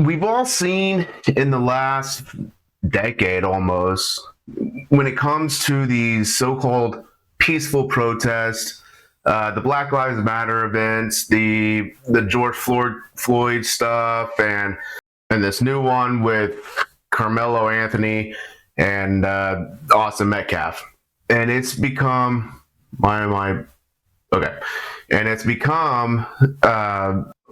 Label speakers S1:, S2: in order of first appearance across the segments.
S1: we've all seen in the last decade almost, when it comes to these so-called peaceful protests, the Black Lives Matter events, the George Floyd stuff, and this new one with Carmelo Anthony and Austin Metcalf, and it's become my okay, and it's become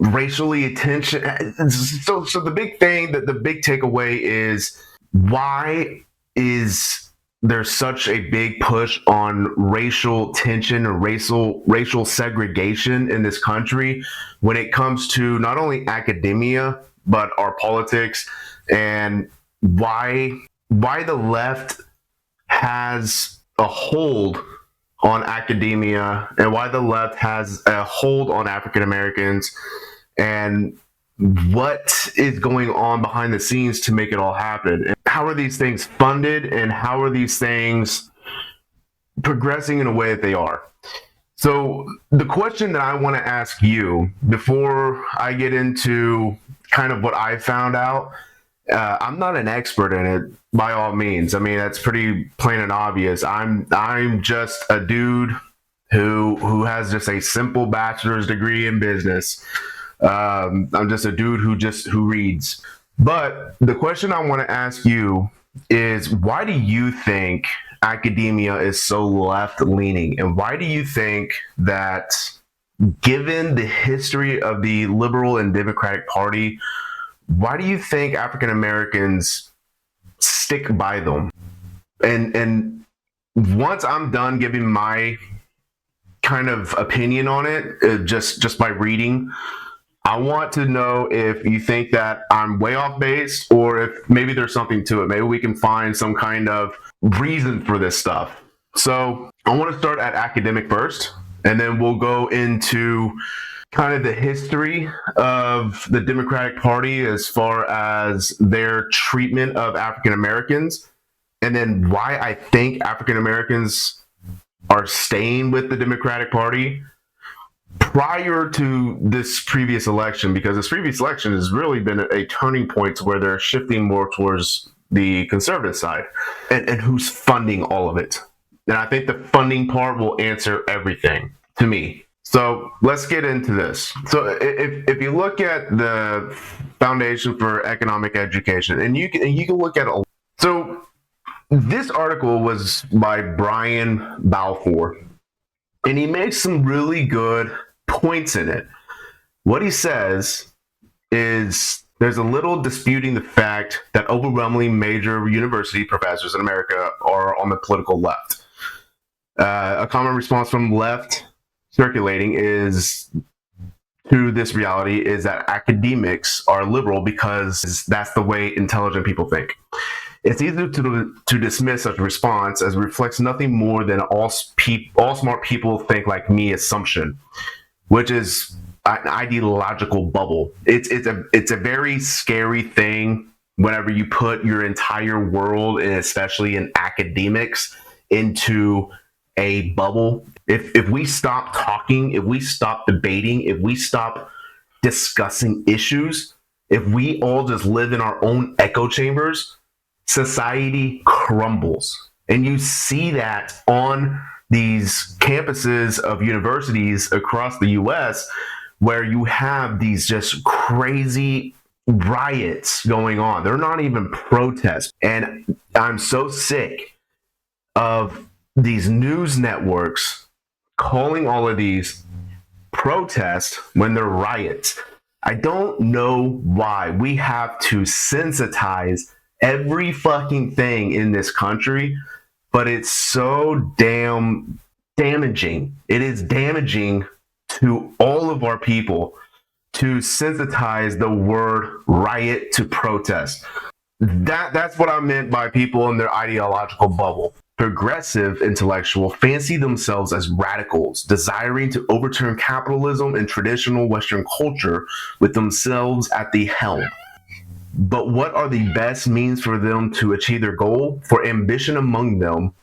S1: racially attention. So the big thing, that the big takeaway is, why is there such a big push on racial tension or racial segregation in this country when it comes to not only academia but our politics, and why the left has a hold on academia, and why the left has a hold on African Americans, and what is going on behind the scenes to make it all happen. And how are these things funded, and how are these things progressing in a way that they are? So the question that I want to ask you before I get into kind of what I found out, I'm not an expert in it by all means. I mean, that's pretty plain and obvious. I'm just a dude who has just a simple bachelor's degree in business. I'm just a dude who reads. But the question I want to ask you is, why do you think academia is so left leaning, and why do you think that, given the history of the Liberal and Democratic Party, why do you think African Americans stick by them? And once I'm done giving my kind of opinion on it, just by reading, I want to know if you think that I'm way off base, or if maybe there's something to it. Maybe we can find some kind of reason for this stuff. So I want to start at academic first, and then we'll go into kind of the history of the Democratic Party as far as their treatment of African Americans, and then why I think African Americans are staying with the Democratic Party prior to this previous election, because this previous election has really been a turning point to where they're shifting more towards the conservative side, and who's funding all of it. And I think the funding part will answer everything to me. So let's get into this. So if you look at the Foundation for Economic Education, and you can look at it. So this article was by Brian Balfour, and he makes some really good points in it. What he says is, there's a little disputing the fact that overwhelmingly major university professors in America are on the political left. A common response from left circulating is to this reality is that academics are liberal because that's the way intelligent people think. It's easy to dismiss such a response as reflects nothing more than all smart people think like me assumption, which is an ideological bubble. It's a very scary thing whenever you put your entire world, and especially in academics, into a bubble. If we stop talking, if we stop debating, if we stop discussing issues, if we all just live in our own echo chambers, society crumbles. And you see that on these campuses of universities across the US, where you have these just crazy riots going on. They're not even protests. And I'm so sick of these news networks calling all of these protests when they're riots. I don't know why we have to sensitize every fucking thing in this country, but it's so damn damaging. It is damaging to all of our people to sensitize the word riot to protest. That's what I meant by people in their ideological bubble. Progressive intellectuals fancy themselves as radicals, desiring to overturn capitalism and traditional Western culture with themselves at the helm. But what are the best means for them to achieve their goal? For ambition among them,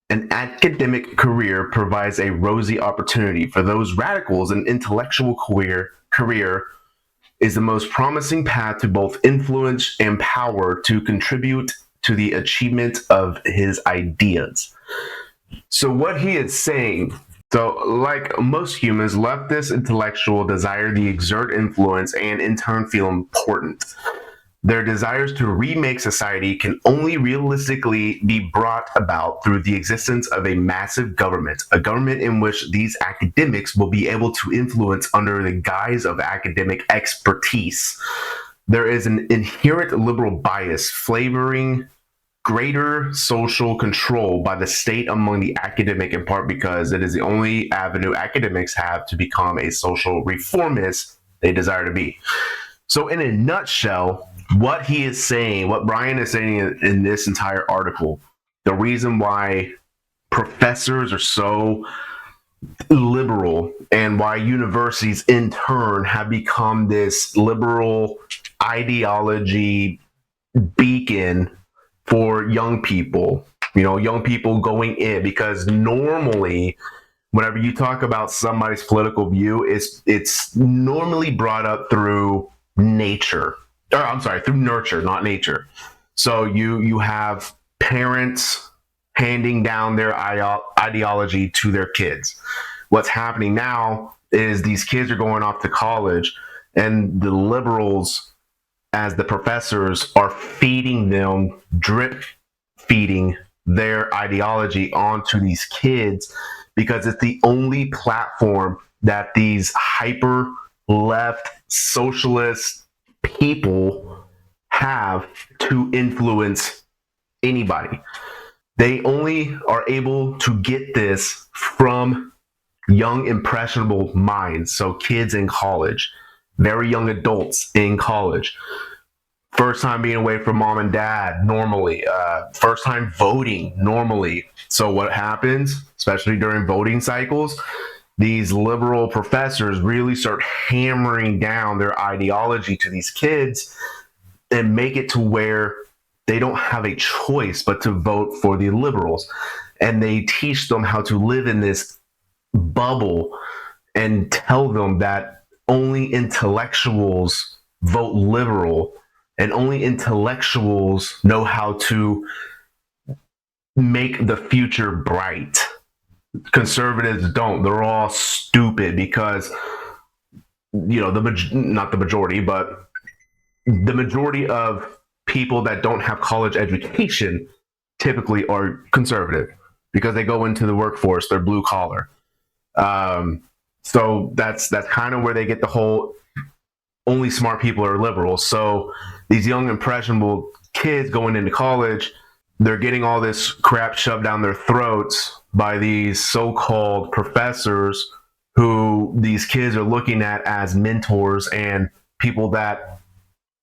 S1: an academic career provides a rosy opportunity. For those radicals, an intellectual career is the most promising path to both influence and power to contribute to the achievement of his ideas. So what he is saying, so like most humans, leftist intellectual desire to exert influence and in turn feel important. Their desires to remake society can only realistically be brought about through the existence of a massive government, a government in which these academics will be able to influence under the guise of academic expertise. There is an inherent liberal bias flavoring greater social control by the state among the academic, in part because it is the only avenue academics have to become a social reformist they desire to be. So in a nutshell, what he is saying, what Brian is saying in this entire article, the reason why professors are so liberal and why universities in turn have become this liberal ideology beacon for young people, young people going in, because normally whenever you talk about somebody's political view, it's normally brought up through nature, or I'm sorry, through nurture, not nature. So you have parents handing down their ideology to their kids. What's happening now is these kids are going off to college, and the liberals, as the professors, are feeding them, drip feeding their ideology onto these kids, because it's the only platform that these hyper left socialist people have to influence anybody. They only are able to get this from young, impressionable minds. So kids in college, very young adults in college, first time being away from mom and dad normally, first time voting normally. So what happens, especially during voting cycles, these liberal professors really start hammering down their ideology to these kids and make it to where they don't have a choice but to vote for the liberals. And they teach them how to live in this bubble and tell them that only intellectuals vote liberal and only intellectuals know how to make the future bright. Conservatives don't. They're all stupid because, not the majority, but the majority of people that don't have college education typically are conservative because they go into the workforce, they're blue collar. So that's kind of where they get the whole only smart people are liberals. So these young impressionable kids going into college, they're getting all this crap shoved down their throats by these so-called professors who these kids are looking at as mentors and people that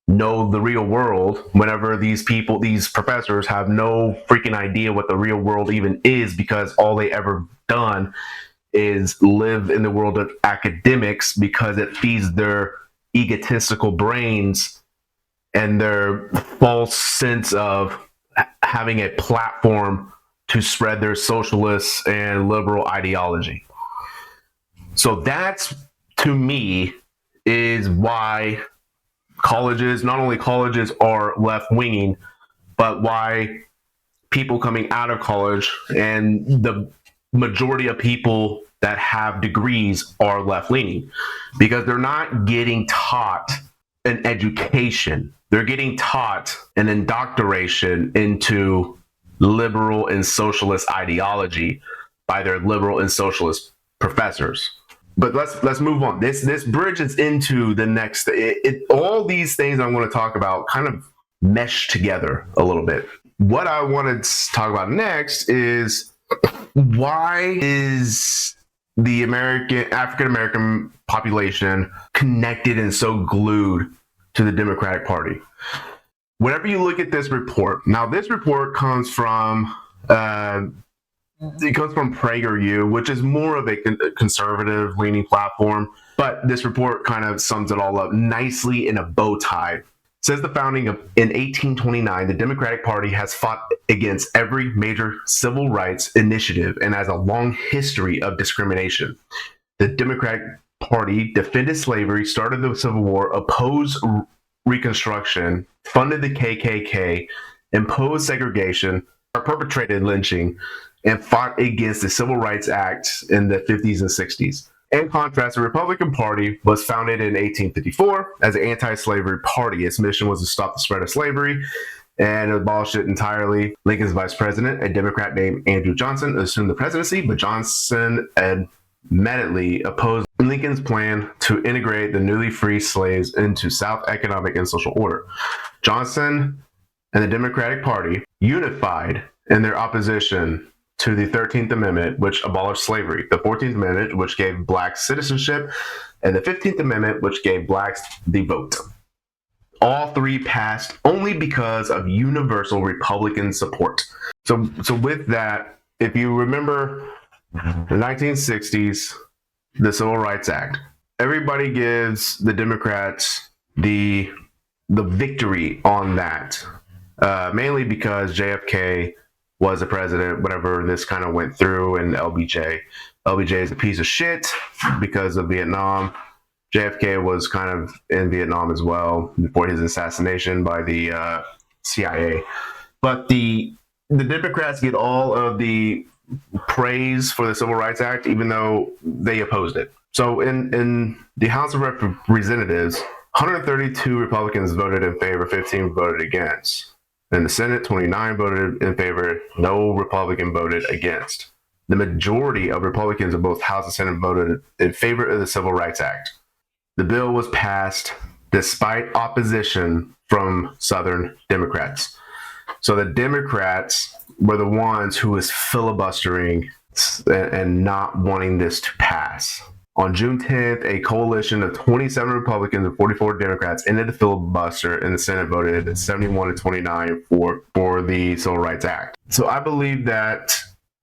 S1: know the real world, whenever these professors have no freaking idea what the real world even is, because all they ever done is live in the world of academics because it feeds their egotistical brains and their false sense of having a platform to spread their socialist and liberal ideology. So that's, to me, is why colleges, not only colleges are left-winging, but why people coming out of college and the majority of people that have degrees are left-leaning, because they're not getting taught an education. They're getting taught an indoctrination into liberal and socialist ideology by their liberal and socialist professors. But let's move on. This bridges into the next. All these things I'm going to talk about kind of mesh together a little bit. What I want to talk about next is why is the African American population connected and so glued to the Democratic Party? Whenever you look at this report, now this report comes from PragerU, which is more of a conservative leaning platform, but this report kind of sums it all up nicely in a bow tie. Says the founding of in 1829, the Democratic Party has fought against every major civil rights initiative and has a long history of discrimination. The Democratic Party defended slavery, started the Civil War, opposed Reconstruction, funded the KKK, imposed segregation, perpetrated lynching, and fought against the Civil Rights Act in the 50s and 60s. In contrast, the Republican Party was founded in 1854 as an anti-slavery party. Its mission was to stop the spread of slavery and abolish it entirely. Lincoln's vice president, a Democrat named Andrew Johnson, assumed the presidency, but Johnson adamantly opposed Lincoln's plan to integrate the newly freed slaves into South economic and social order. Johnson and the Democratic Party unified in their opposition to the 13th Amendment, which abolished slavery, the 14th Amendment, which gave blacks citizenship, and the 15th Amendment, which gave blacks the vote. All three passed only because of universal Republican support. So with that, if you remember the 1960s, the Civil Rights Act, everybody gives the Democrats the victory on that, mainly because JFK was the president whenever this kind of went through, and LBJ is a piece of shit because of Vietnam. JFK was kind of in Vietnam as well before his assassination by the CIA. But the Democrats get all of the praise for the Civil Rights Act, even though they opposed it. So in the House of Representatives, 132 Republicans voted in favor, 15 voted against. In the Senate, 29 voted in favor, no Republican voted against. The majority of Republicans in both House and Senate voted in favor of the Civil Rights Act. The bill was passed despite opposition from Southern Democrats. So the Democrats were the ones who was filibustering and not wanting this to pass. On June 10th, a coalition of 27 Republicans and 44 Democrats ended the filibuster, and the Senate voted 71 to 29 for the Civil Rights Act. So I believe that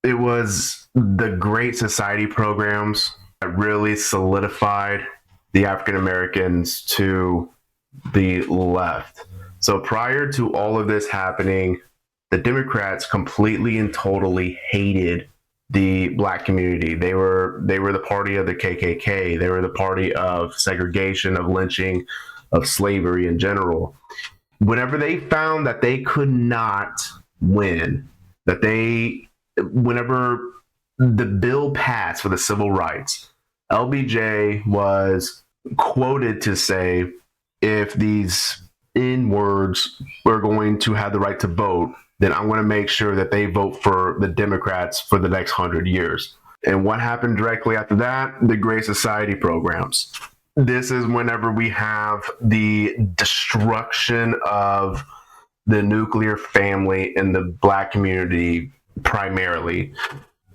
S1: it was the Great Society programs that really solidified the African Americans to the left. So prior to all of this happening, the Democrats completely and totally hated the black community. They were the party of the KKK. They were the party of segregation, of lynching, of slavery in general. Whenever they found that they could not win, whenever the bill passed for the civil rights, LBJ was quoted to say, if these N-words were going to have the right to vote, then I'm going to make sure that they vote for the Democrats for the next 100 years. And what happened directly after that? The Great Society programs. This is whenever we have the destruction of the nuclear family in the black community primarily.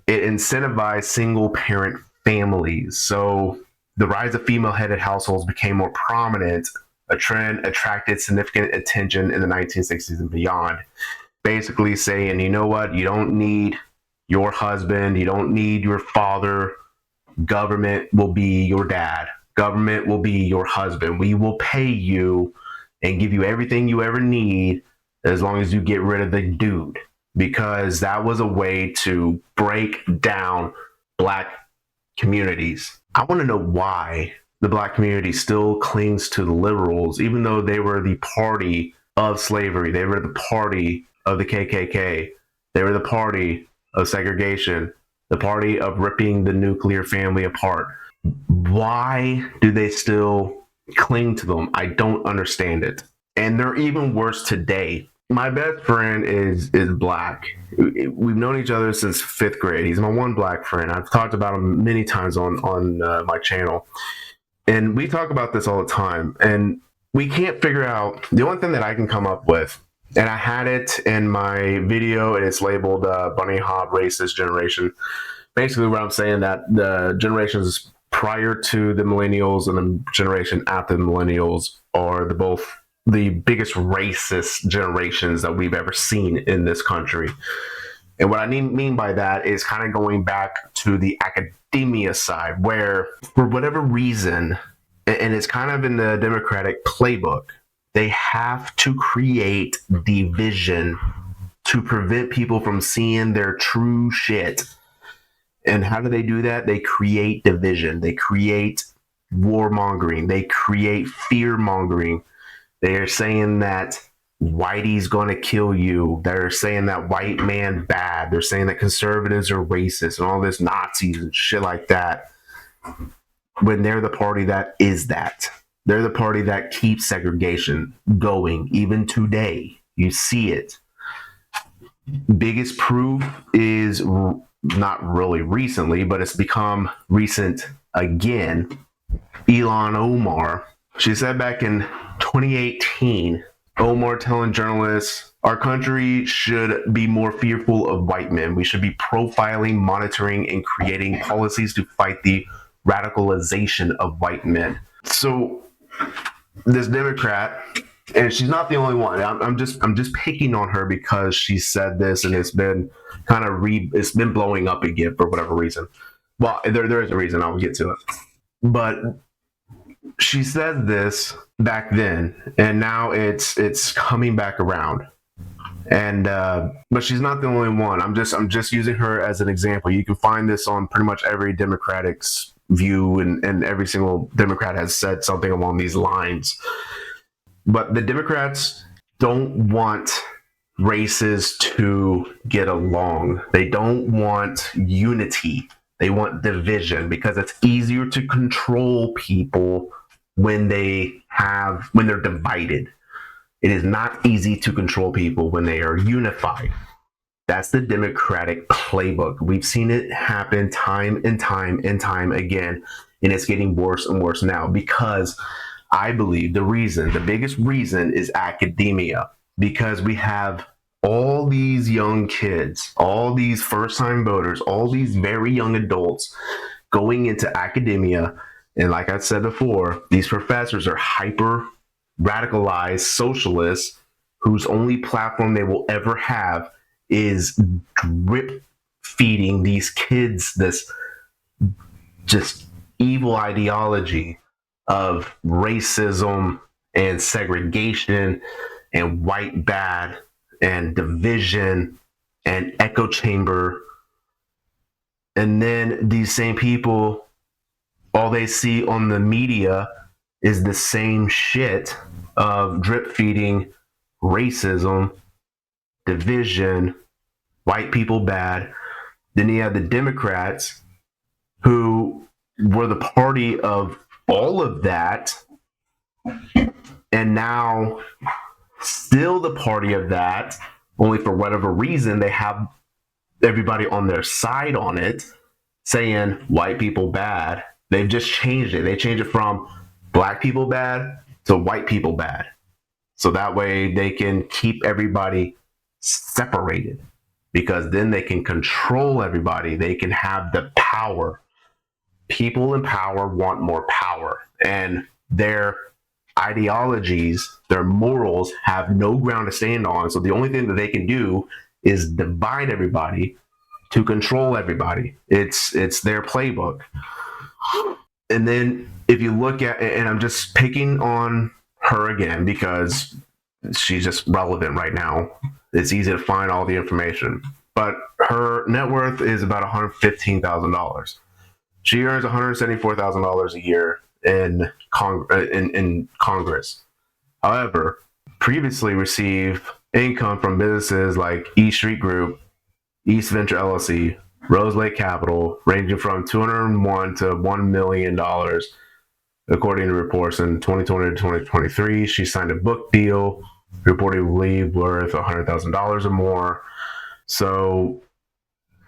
S1: It incentivized single parent families. So the rise of female-headed households became more prominent. A trend attracted significant attention in the 1960s and beyond. Basically saying, you know what, you don't need your husband, you don't need your father. Government will be your dad. Government will be your husband. We will pay you and give you everything you ever need as long as you get rid of the dude. Because that was a way to break down black communities. I want to know why the black community still clings to the liberals, even though they were the party of slavery. They were the party of the KKK. They were the party of segregation, the party of ripping the nuclear family apart. Why do they still cling to them? I don't understand it. And they're even worse today. My best friend is black. We've known each other since 5th grade. He's my one black friend. I've talked about him many times on my channel. And we talk about this all the time. And we can't figure out, the only thing that I can come up with, and I had it in my video, and it's labeled Bunny Hobb Racist Generation. Basically what I'm saying, that the generations prior to the millennials and the generation after the millennials are both the biggest racist generations that we've ever seen in this country. And what I mean by that is kind of going back to the academia side, where for whatever reason, and it's kind of in the Democratic playbook, they have to create division to prevent people from seeing their true shit. And how do they do that? They create division. They create warmongering. They create fear mongering. They are saying that whitey's going to kill you. They're saying that white man bad. They're saying that conservatives are racist and all this Nazis and shit like that. When they're the party that is that. They're the party that keeps segregation going even today. You see it. Biggest proof is not really recently, but it's become recent again. Ilhan Omar. She said back in 2018, Omar telling journalists, our country should be more fearful of white men. We should be profiling, monitoring, and creating policies to fight the radicalization of white men. So this Democrat, and she's not the only one. I'm just picking on her because she said this, and it's been kind of it's been blowing up again for whatever reason. Well, there is a reason. I'll get to it. But she said this back then, and now it's coming back around. And but she's not the only one. I'm just using her as an example. You can find this on pretty much every Democratic's view, and every single Democrat has said something along these lines. But the Democrats don't want races to get along. They don't want unity. They want division because it's easier to control people when they're divided. It is not easy to control people when they are unified. That's the Democratic playbook. We've seen it happen time and time and time again, and it's getting worse and worse now because I believe the biggest reason is academia, because we have all these young kids, all these first-time voters, all these very young adults going into academia. And like I said before, these professors are hyper radicalized socialists whose only platform they will ever have is drip feeding these kids this just evil ideology of racism and segregation and white bad and division and echo chamber. And then these same people, all they see on the media is the same shit of drip feeding racism, division, white people bad. Then you have the Democrats who were the party of all of that, and now still the party of that, only for whatever reason they have everybody on their side on it, saying white people bad. They've just changed it. They changed it from black people bad to white people bad. So that way they can keep everybody separated, because then they can control everybody. They can have the power. People in power want more power, and their ideologies, their morals have no ground to stand on. So the only thing that they can do is divide everybody to control everybody. It's their playbook. And then if you look at, and I'm just picking on her again because she's just relevant right now. It's easy to find all the information, but her net worth is about $115,000. She earns $174,000 a year in Congress. However, previously received income from businesses like E Street Group, East Venture LLC, Rose Lake Capital, ranging from $201 to $1 million. According to reports in 2020 to 2023, she signed a book deal, reportedly worth $100,000 or more. So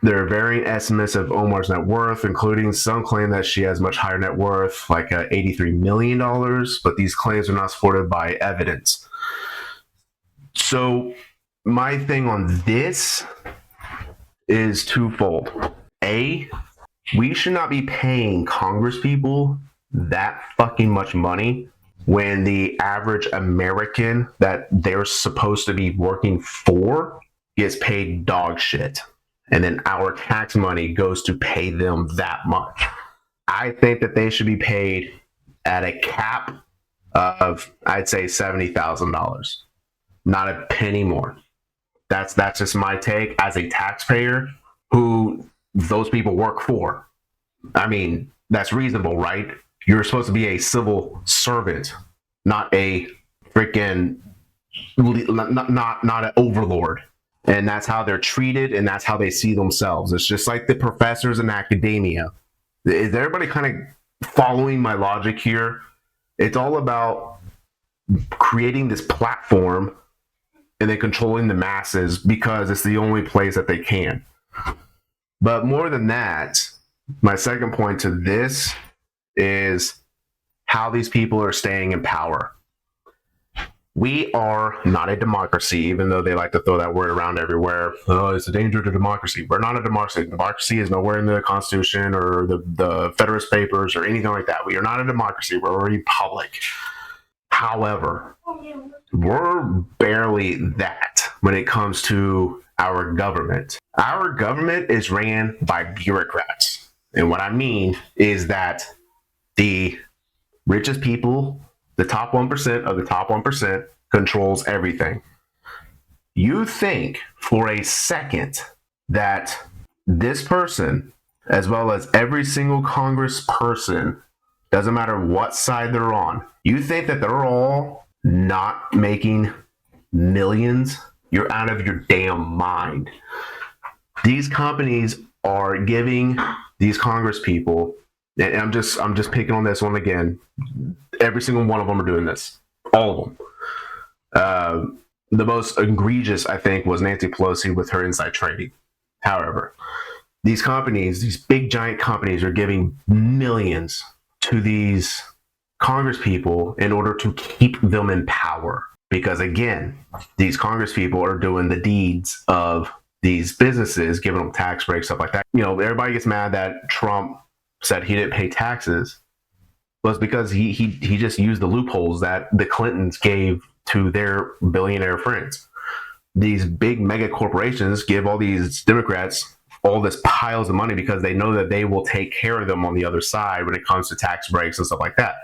S1: there are varying estimates of Omar's net worth, including some claim that she has much higher net worth, like $83 million, but these claims are not supported by evidence. So my thing on this is twofold. A, we should not be paying Congress people that fucking much money when the average American that they're supposed to be working for gets paid dog shit. And then our tax money goes to pay them that much. I think that they should be paid at a cap of, I'd say, $70,000. Not a penny more. That's just my take as a taxpayer who those people work for. I mean, that's reasonable, right? You're supposed to be a civil servant, not a freaking not an overlord. And that's how they're treated, and that's how they see themselves. It's just like the professors in academia. Is everybody kind of following my logic here? It's all about creating this platform and then controlling the masses because it's the only place that they can. But more than that, my second point to this is how these people are staying in power. We are not a democracy, even though they like to throw that word around everywhere. Oh, it's a danger to democracy. We're not a democracy. Democracy is nowhere in the Constitution or the Federalist Papers or anything like that. We are not a democracy. We're a republic. However, we're barely that when it comes to our government. Our government is ran by bureaucrats. And what I mean is that the richest people, the top 1% of the top 1%, controls everything. You think for a second that this person, as well as every single Congress person, doesn't matter what side they're on, you think that they're all not making millions? You're out of your damn mind. These companies are giving these Congress people, and I'm just picking on this one again. Every single one of them are doing this. All of them. The most egregious, I think, was Nancy Pelosi with her inside trading. However, these companies, these big giant companies, are giving millions to these Congress people in order to keep them in power. Because again, these Congress people are doing the deeds of these businesses, giving them tax breaks, stuff like that. You know, everybody gets mad that Trump said he didn't pay taxes. Was because he just used the loopholes that the Clintons gave to their billionaire friends. These big mega corporations give all these Democrats all this piles of money because they know that they will take care of them on the other side when it comes to tax breaks and stuff like that.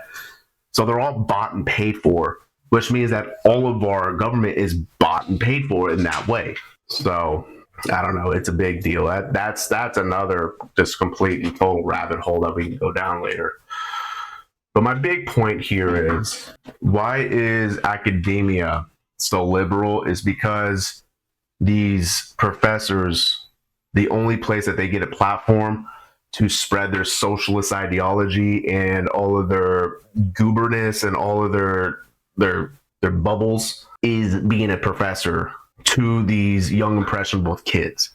S1: So they're all bought and paid for, which means that all of our government is bought and paid for in that way. So I don't know. It's a big deal. That's another just complete and total rabbit hole that we can go down later. But my big point here is, why is academia so liberal? Is because these professors, the only place that they get a platform to spread their socialist ideology and all of their gooberness and all of their bubbles is being a professor to these young impressionable kids.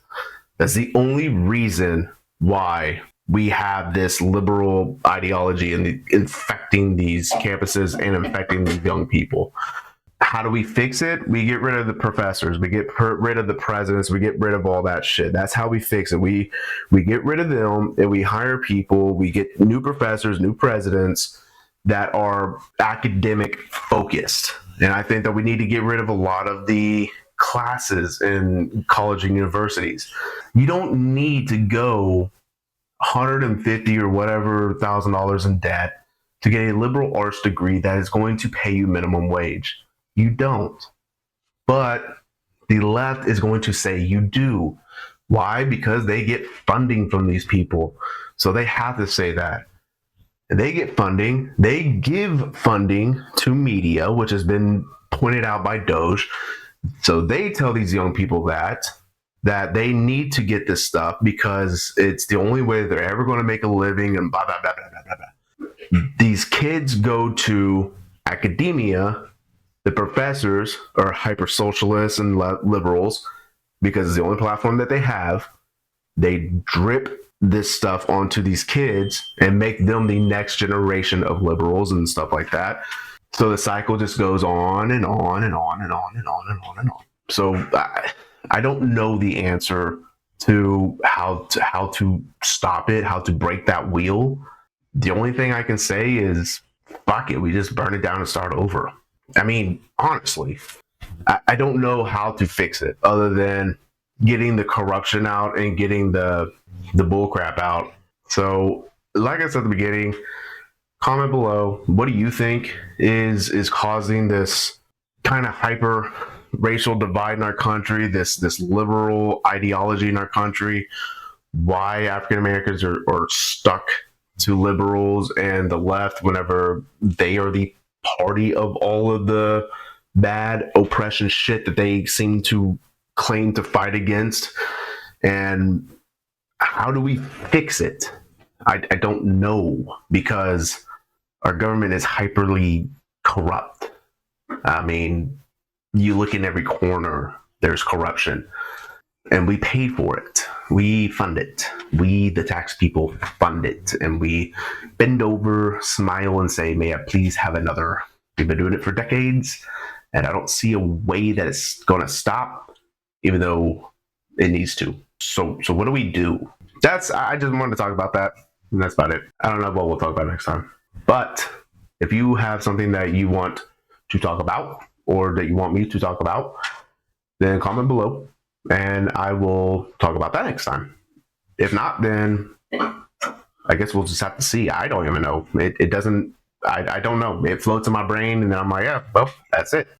S1: That's the only reason why we have this liberal ideology and infecting these campuses and infecting these young people. How do we fix it? We get rid of the professors. We get rid of the presidents. We get rid of all that shit. That's how we fix it. We get rid of them and we hire people. We get new professors, new presidents that are academic focused. And I think that we need to get rid of a lot of the classes in college and universities. You don't need to go $150 or whatever $1,000 in debt to get a liberal arts degree that is going to pay you minimum wage. You don't. But the left is going to say you do. Why? Because they get funding from these people. So they have to say that. And they get funding. They give funding to media, which has been pointed out by Doge. So they tell these young people that they need to get this stuff because it's the only way they're ever going to make a living and blah, blah, blah, blah, blah, blah. These kids go to academia. The professors are hyper socialists and liberals because it's the only platform that they have. They drip this stuff onto these kids and make them the next generation of liberals and stuff like that. So the cycle just goes on and on and on and on and on and on and on. So I don't know the answer to how to stop it, how to break that wheel. The only thing I can say is, fuck it, we just burn it down and start over. I mean, honestly, I don't know how to fix it other than getting the corruption out and getting the bullcrap out. So, like I said at the beginning, comment below. What do you think is causing this kind of hyper racial divide in our country, this liberal ideology in our country? Why African Americans are stuck to liberals and the left whenever they are the party of all of the bad oppression shit that they seem to claim to fight against. And how do we fix it? I don't know, because our government is hyperly corrupt. I mean, you look in every corner, there's corruption. And we pay for it. We fund it. We, the tax people, fund it. And we bend over, smile, and say, may I please have another? We've been doing it for decades, and I don't see a way that it's going to stop, even though it needs to. So what do we do? I just wanted to talk about that. And that's about it. I don't know what we'll talk about next time. But if you have something that you want to talk about, or that you want me to talk about, then comment below, and I will talk about that next time. If not, then I guess we'll just have to see. I don't even know. It doesn't, I don't know. It floats in my brain, and then I'm like, yeah, well, that's it.